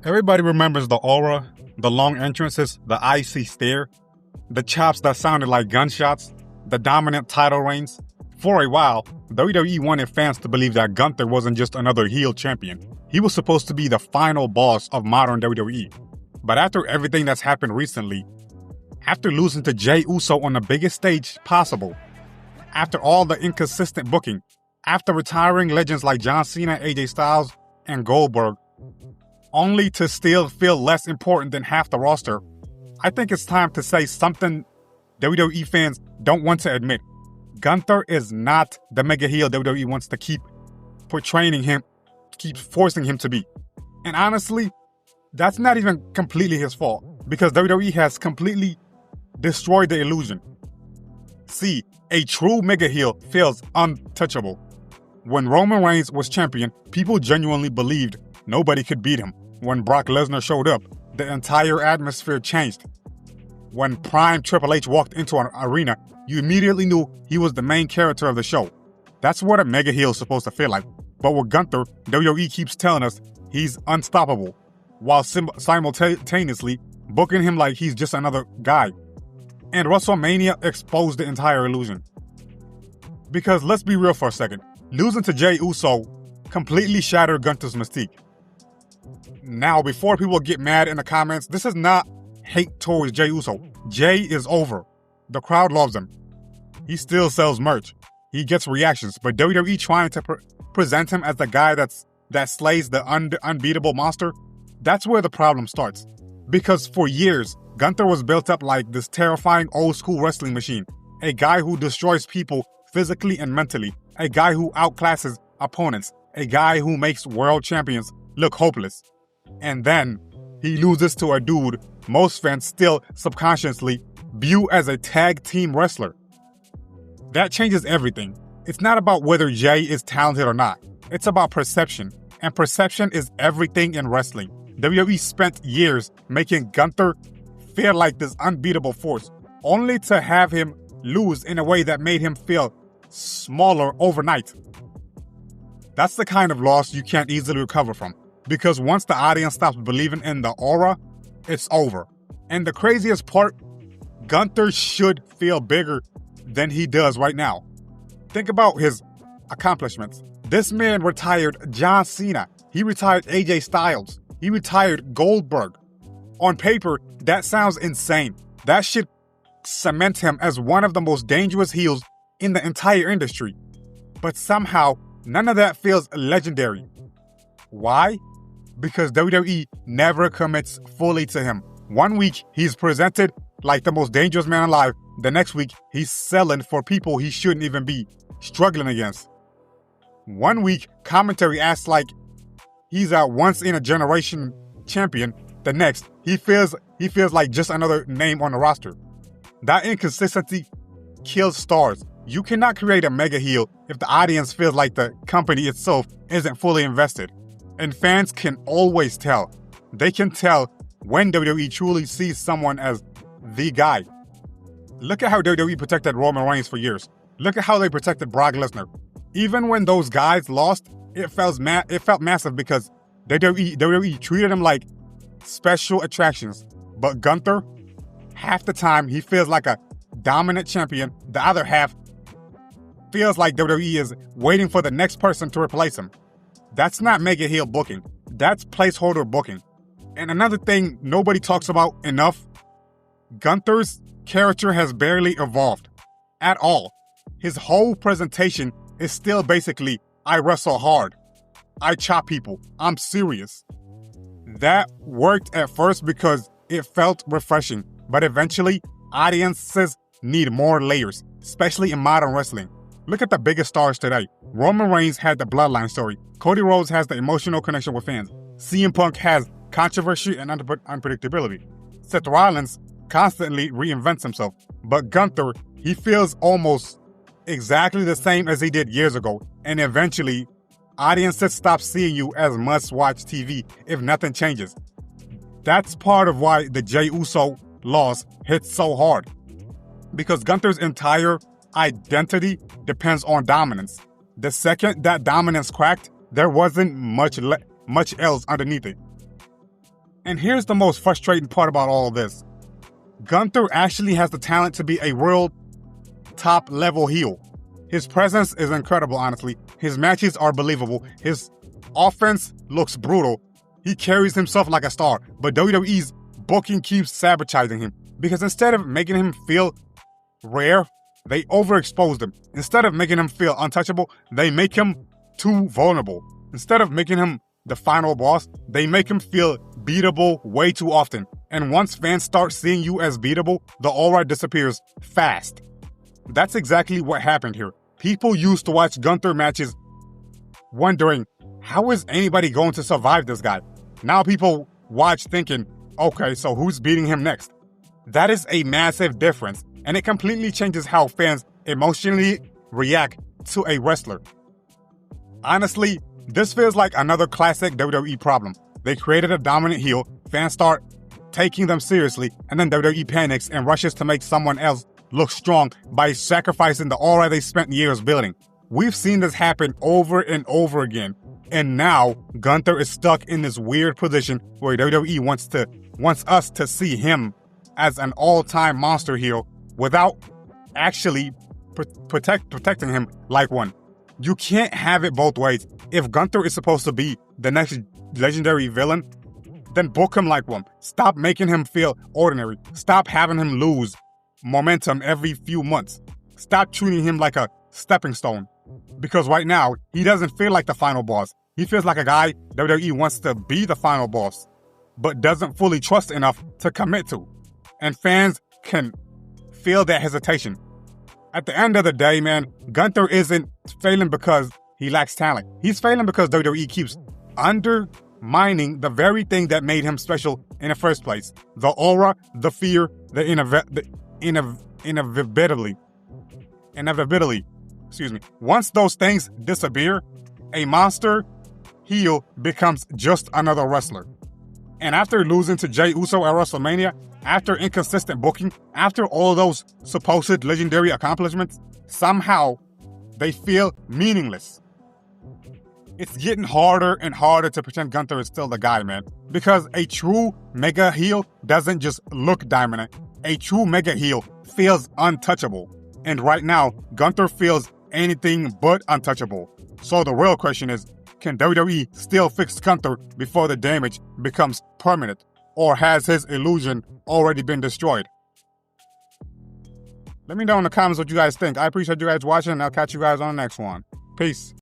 Everybody remembers the aura, the long entrances, the icy stare, the chops that sounded like gunshots, the dominant title reigns. For a while, WWE wanted fans to believe that Gunther wasn't just another heel champion. He was supposed to be the final boss of modern WWE. But after everything that's happened recently, after losing to Jey Uso on the biggest stage possible, after all the inconsistent booking, after retiring legends like John Cena, AJ Styles, and Goldberg, only to still feel less important than half the roster, I think it's time to say something WWE fans don't want to admit. Gunther is not the mega heel WWE wants to keep portraying him, keep forcing him to be. And honestly, that's not even completely his fault, because WWE has completely destroyed the illusion. See, a true mega heel feels untouchable. When Roman Reigns was champion, people genuinely believed nobody could beat him. When Brock Lesnar showed up, the entire atmosphere changed. When prime Triple H walked into an arena, you immediately knew he was the main character of the show. That's what a mega heel is supposed to feel like. But with Gunther, WWE keeps telling us he's unstoppable, while simultaneously booking him like he's just another guy. And WrestleMania exposed the entire illusion. Because let's be real for a second, losing to Jey Uso completely shattered Gunther's mystique. Now, before people get mad in the comments, this is not hate towards Jey Uso. Jey is over. The crowd loves him. He still sells merch. He gets reactions, but WWE trying to present him as the guy that slays the unbeatable monster, that's where the problem starts. Because for years, Gunther was built up like this terrifying old school wrestling machine. A guy who destroys people physically and mentally. A guy who outclasses opponents. A guy who makes world champions look hopeless. And then he loses to a dude most fans still subconsciously view as a tag team wrestler. That changes everything. It's not about whether Jey is talented or not. It's about perception. And perception is everything in wrestling. WWE spent years making Gunther feel like this unbeatable force, only to have him lose in a way that made him feel smaller overnight. That's the kind of loss you can't easily recover from. Because once the audience stops believing in the aura, it's over. And the craziest part, Gunther should feel bigger than he does right now. Think about his accomplishments. This man retired John Cena. He retired AJ Styles. He retired Goldberg. On paper, that sounds insane. That should cement him as one of the most dangerous heels in the entire industry. But somehow, none of that feels legendary. Why? Because WWE never commits fully to him. One week, he's presented like the most dangerous man alive. The next week, he's selling for people he shouldn't even be struggling against. One week, commentary acts like he's a once-in-a-generation champion. The next, he feels like just another name on the roster. That inconsistency kills stars. You cannot create a mega heel if the audience feels like the company itself isn't fully invested. And fans can always tell. They can tell when WWE truly sees someone as the guy. Look at how WWE protected Roman Reigns for years. Look at how they protected Brock Lesnar. Even when those guys lost, it felt massive because WWE treated them like special attractions. But Gunther, half the time he feels like a dominant champion. The other half feels like WWE is waiting for the next person to replace him. That's not mega heel booking. That's placeholder booking. And another thing nobody talks about enough, Gunther's character has barely evolved at all. His whole presentation is still basically, I wrestle hard. I chop people. I'm serious. That worked at first because it felt refreshing, but eventually, audiences need more layers, especially in modern wrestling. Look at the biggest stars today. Roman Reigns had the bloodline story. Cody Rhodes has the emotional connection with fans. CM Punk has controversy and unpredictability. Seth Rollins constantly reinvents himself. But Gunther, he feels almost exactly the same as he did years ago. And eventually, audiences stop seeing you as must-watch TV if nothing changes. That's part of why the Jey Uso loss hits so hard. Because Gunther's entire identity depends on dominance. The second that dominance cracked, there wasn't much else underneath it. And here's the most frustrating part about all of this. Gunther actually has the talent to be a world top level heel. His presence is incredible, honestly. His matches are believable. His offense looks brutal. He carries himself like a star. But WWE's booking keeps sabotaging him. Because instead of making him feel rare, they overexposed him. Instead of making him feel untouchable, they make him too vulnerable. Instead of making him the final boss, they make him feel beatable way too often. And once fans start seeing you as beatable, the aura disappears fast. That's exactly what happened here. People used to watch Gunther matches wondering, how is anybody going to survive this guy? Now people watch thinking, okay, so who's beating him next? That is a massive difference, and it completely changes how fans emotionally react to a wrestler. Honestly, this feels like another classic WWE problem. They created a dominant heel, fans start taking them seriously, and then WWE panics and rushes to make someone else look strong by sacrificing the aura they spent years building. We've seen this happen over and over again, and now Gunther is stuck in this weird position where WWE wants us to see him as an all-time monster heel without actually protecting him like one. You can't have it both ways. If Gunther is supposed to be the next legendary villain, then book him like one. Stop making him feel ordinary. Stop having him lose momentum every few months. Stop treating him like a stepping stone. Because right now, he doesn't feel like the final boss. He feels like a guy WWE wants to be the final boss, but doesn't fully trust enough to commit to. And fans can feel that hesitation. At the end of the day, man, Gunther isn't failing because he lacks talent. He's failing because WWE keeps undermining the very thing that made him special in the first place. The aura, the fear, the inevitability. Once those things disappear, a monster heel becomes just another wrestler. And after losing to Jey Uso at WrestleMania, after inconsistent booking, after all those supposed legendary accomplishments, somehow they feel meaningless. It's getting harder and harder to pretend Gunther is still the guy, man. Because a true mega heel doesn't just look dominant. A true mega heel feels untouchable. And right now, Gunther feels anything but untouchable. So the real question is, can WWE still fix Gunther before the damage becomes permanent? Or has his illusion already been destroyed? Let me know in the comments what you guys think. I appreciate you guys watching, and I'll catch you guys on the next one. Peace.